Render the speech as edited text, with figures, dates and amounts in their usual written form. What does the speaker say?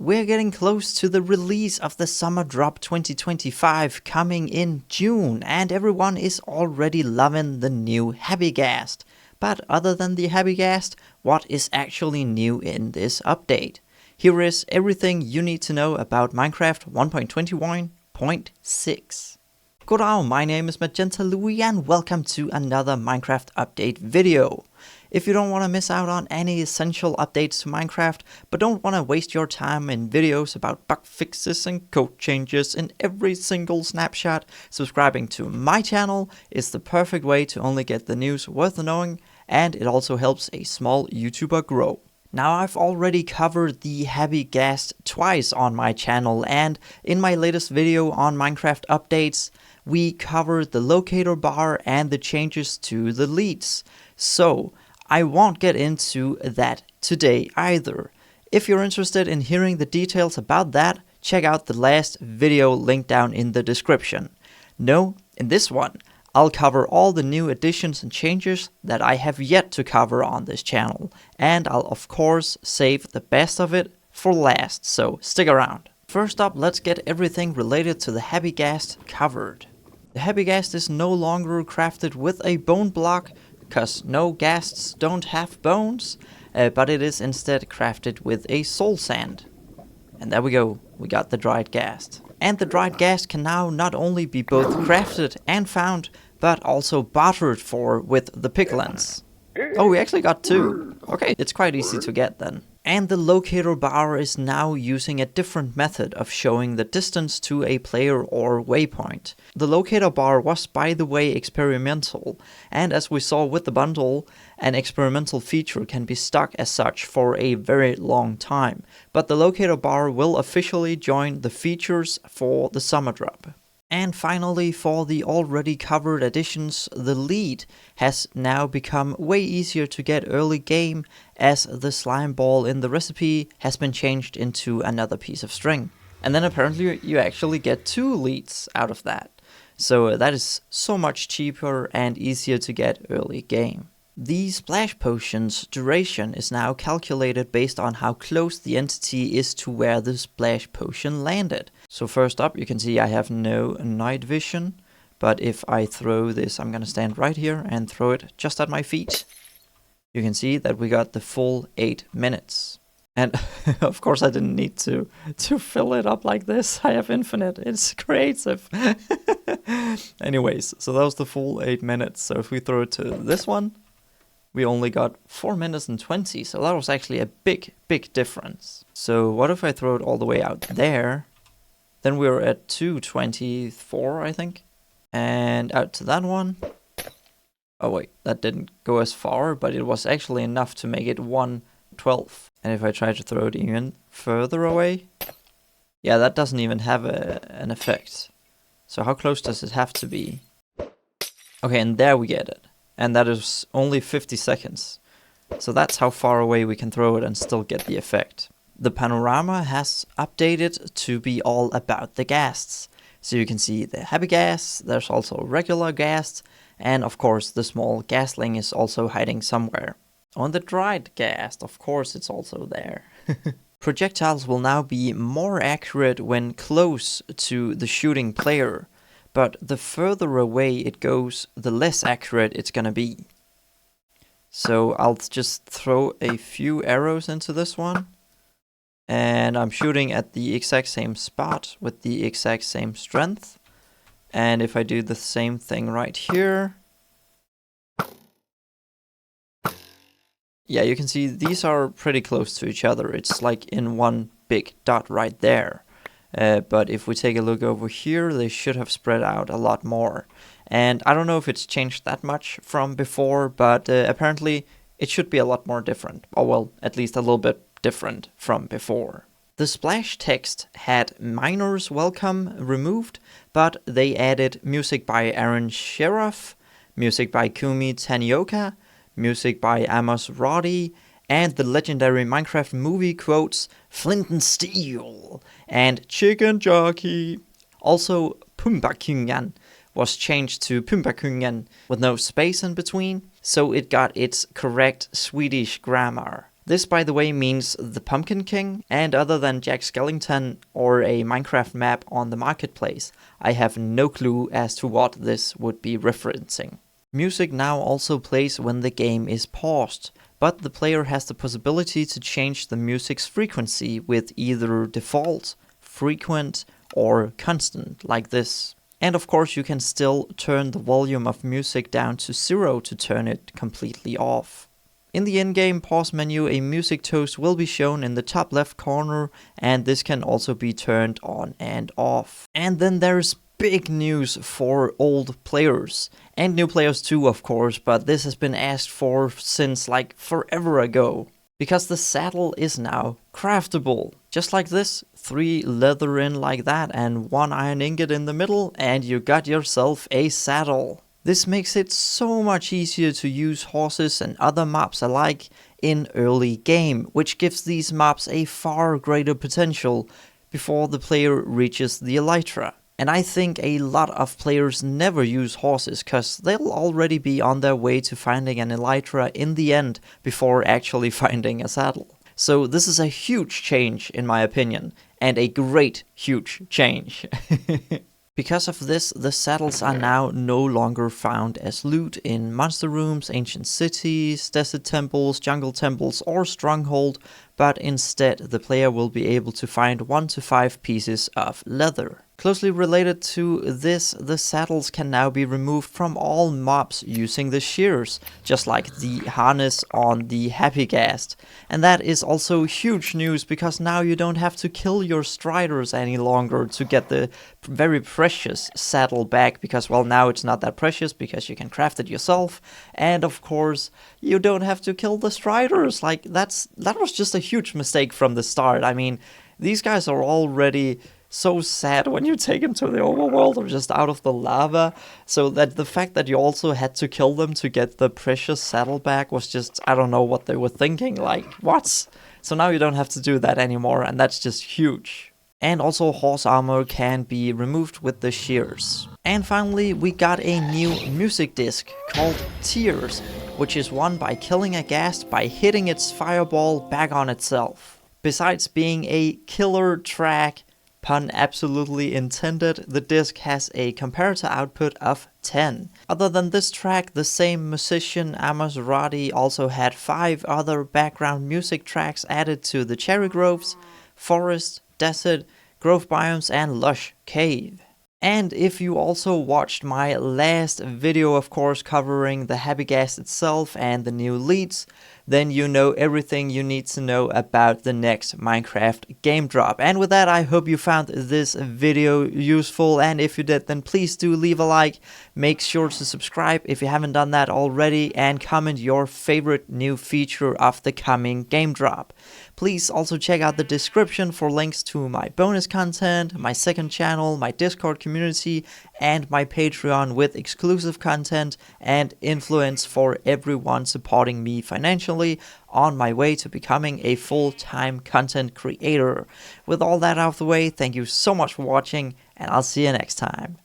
We're getting close to the release of the Summer Drop 2025 coming in June, and everyone is already loving the new Happy Ghast. But other than the Happy Ghast, what is actually new in this update? Here is everything you need to know about Minecraft 1.21.6. Goddag, my name is MagentaLewi and welcome to another Minecraft update video. If you don't want to miss out on any essential updates to Minecraft, but don't want to waste your time in videos about bug fixes and code changes in every single snapshot, subscribing to my channel is the perfect way to only get the news worth knowing, and it also helps a small YouTuber grow. Now, I've already covered the Happy Ghast twice on my channel, and in my latest video on Minecraft updates, we covered the Locator Bar and the changes to the leads. So, I won't get into that today either. If you're interested in hearing the details about that, check out the last video linked down in the description. No, in this one, I'll cover all the new additions and changes that I have yet to cover on this channel, and I'll of course save the best of it for last, so stick around. First up, let's get everything related to the Happy Ghast covered. The Happy Ghast is no longer crafted with a bone block, because no ghasts don't have bones, but it is instead crafted with a soul sand. And there we go, we got the dried ghast. And the dried ghast can now not only be both crafted and found, but also bartered for with the piglins. Oh, we actually got two. Okay, it's quite easy to get then. And the Locator Bar is now using a different method of showing the distance to a player or waypoint. The Locator Bar was, by the way, experimental, and as we saw with the bundle, an experimental feature can be stuck as such for a very long time. But the Locator Bar will officially join the features for the Summer Drop. And finally, for the already covered additions, the lead has now become way easier to get early game, as the slime ball in the recipe has been changed into another piece of string. And then apparently you actually get 2 leads out of that. So that is so much cheaper and easier to get early game. The splash potion's duration is now calculated based on how close the entity is to where the splash potion landed. So first up, you can see I have no night vision, but if I throw this, I'm gonna stand right here and throw it just at my feet. You can see that we got the full 8 minutes. And of course I didn't need to fill it up like this. I have infinite, it's creative. Anyways, so that was the full 8 minutes. So if we throw it to this one, we only got 4 minutes and 20, so that was actually a big difference. So what if I throw it all the way out there? Then we're at 2:24, I think. And out to that one. Oh wait, that didn't go as far, but it was actually enough to make it 1:12. And if I try to throw it even further away, yeah, that doesn't even have an effect. So how close does it have to be? Okay, and there we get it. And that is only 50 seconds. So that's how far away we can throw it and still get the effect. The panorama has updated to be all about the ghasts. So you can see the Happy Ghast, there's also regular ghast, and of course the small ghastling is also hiding somewhere. On the dried ghast, of course it's also there. Projectiles will now be more accurate when close to the shooting player. But the further away it goes, the less accurate it's gonna be. So I'll just throw a few arrows into this one. And I'm shooting at the exact same spot with the exact same strength. And if I do the same thing right here. Yeah, you can see these are pretty close to each other. It's like in one big dot right there. But if we take a look over here, they should have spread out a lot more. And I don't know if it's changed that much from before, but apparently it should be a lot more different. Or well, at least a little bit different from before. The splash text had Miner's Welcome removed, but they added music by Aaron Sheriff, music by Kumi Tanioka, music by Amos Roddy, and the legendary Minecraft movie quotes Flint and Steel and Chicken Jockey. Also, Pumbakungen was changed to Pumbakungen with no space in between, so it got its correct Swedish grammar. This, by the way, means the Pumpkin King, and other than Jack Skellington or a Minecraft map on the marketplace, I have no clue as to what this would be referencing. Music now also plays when the game is paused, but the player has the possibility to change the music's frequency with either default, frequent, or constant, like this. And of course you can still turn the volume of music down to 0 to turn it completely off. In the in-game pause menu, a music toast will be shown in the top left corner, and this can also be turned on and off. And then there's big news for old players, and new players too, of course, but this has been asked for since like forever ago. Because the saddle is now craftable. Just like this, 3 leather in like that and 1 iron ingot in the middle, and you got yourself a saddle. This makes it so much easier to use horses and other mobs alike in early game, which gives these mobs a far greater potential before the player reaches the elytra. And I think a lot of players never use horses, cause they'll already be on their way to finding an elytra in the end before actually finding a saddle. So this is a huge change in my opinion, and a great huge change. Because of this, the saddles are now no longer found as loot in monster rooms, ancient cities, desert temples, jungle temples, or stronghold, but instead the player will be able to find 1 to 5 pieces of leather. Closely related to this, the saddles can now be removed from all mobs using the shears, just like the harness on the Happy Ghast. And that is also huge news, because now you don't have to kill your striders any longer to get the very precious saddle back, because well, now it's not that precious because you can craft it yourself. And of course, you don't have to kill the striders. Like that was just a huge mistake from the start. I mean, these guys are already so sad when you take them to the overworld or just out of the lava, so that the fact that you also had to kill them to get the precious saddle back was just, I don't know what they were thinking, like, what? So now you don't have to do that anymore, and that's just huge. And also horse armor can be removed with the shears. And finally, we got a new music disc called Tears, which is won by killing a ghast by hitting its fireball back on itself. Besides being a killer track, pun absolutely intended, the disc has a comparator output of 10. Other than this track, the same musician Amos Roddy also had 5 other background music tracks added to the Cherry Groves, Forest, Desert, Grove Biomes and Lush Cave. And if you also watched my last video, of course, covering the Happy Ghast itself and the new leads, then you know everything you need to know about the next Minecraft game drop. And with that, I hope you found this video useful, and if you did, then please do leave a like, make sure to subscribe if you haven't done that already, and comment your favorite new feature of the coming game drop. Please also check out the description for links to my bonus content, my second channel, my Discord community, and my Patreon with exclusive content and influence for everyone supporting me financially on my way to becoming a full-time content creator. With all that out of the way, thank you so much for watching, and I'll see you next time.